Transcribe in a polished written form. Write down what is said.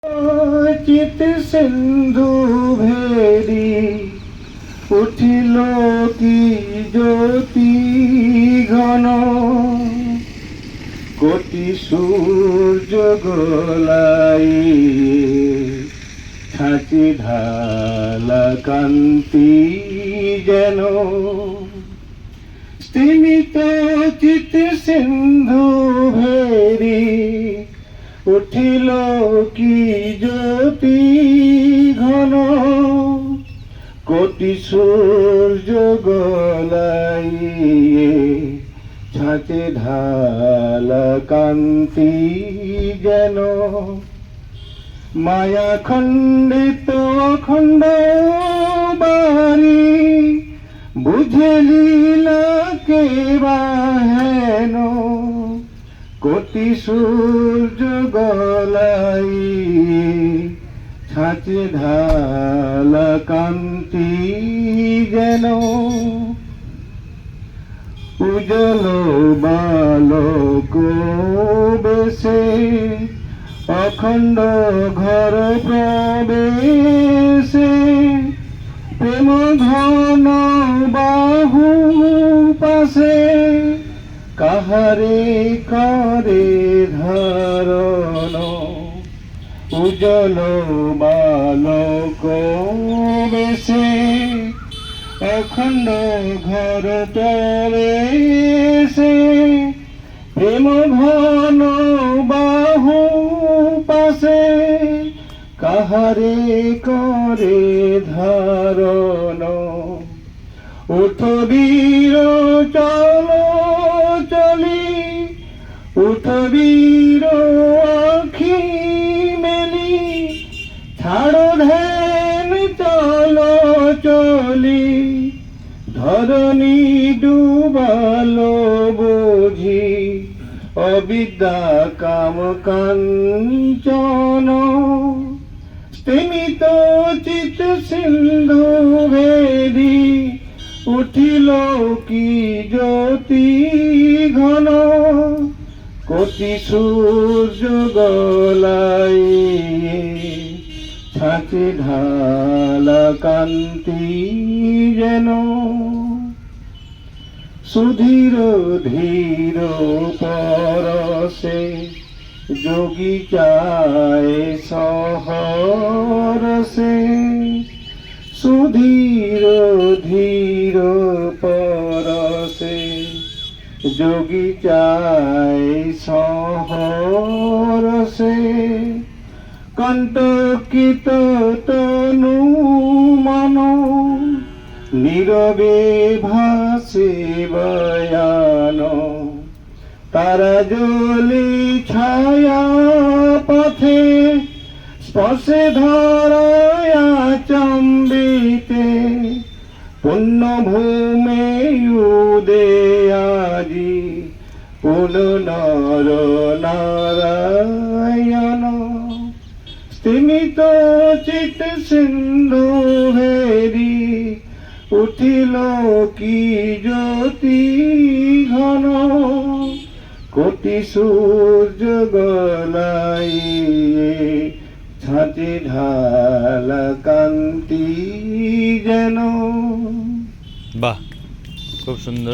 চিত সিন্ধু ভেরি উঠিল কি জ্যোতি ঘন, কোটি সূর্য গোলাই ছাঁচি ঢালা কান্তি যেন। স্তিমিত চিত সিন্ধু ভেরি উঠিল কি জ্যোতি ঘন, কোটি সূর্য গলাই ছাঁচে ঢালা কান্তি যেন। মায়া খণ্ডিত খণ্ড বাড়ি বুঝে লীলাকে বাহেন, কোটি সূর্য গলাই ছাঁচে ঢালা কান্তি যেন। উজ্জ্বল বালক বেশে অখণ্ড ঘর প্রবেশে, প্রেম ঘন বাহু পাশে কাহারে করে ধারণ। উজ্জ্বল বালক বেশে অখণ্ড ঘর প্রবেশে, প্রেম ঘন বাহু পাশে কাহারে করে ধারণ। উঠ বীর চল চলি, উঠ বীর আখি মেলি, ছাড়ো ধ্যান চল চলি, ধরণী ডুবালো বুঝি অবিদ্যা কাম কাঞ্চন। স্তিমিত চিত সিন্ধু ভেদি উঠিল কি জ্যোতি ঘন, কোটি সূর্য গলাই ছাঁচে ঢালা কান্তি যেন। সুধীর ধীর পরশে যোগী চায় সহরসে, সুধীর ধীর পরশে যোগী চায় সহরসে। কণ্টকিত তনু মন নীরবে ভাসে বয়ান, তারা জ্বলি ছায়া পথে স্পর্শে ধরায়া চম্বিতে। পুণ্যভূমে উদে আজি পুনর নারায়ণ। স্তিমিত চিত সিন্ধু ভেরি উঠিল কি জ্যোতি ঘন, কোটি সূর্য গলাই ছাঁচে ঢালা কান্তি যেন। বাহ, খুব সুন্দর।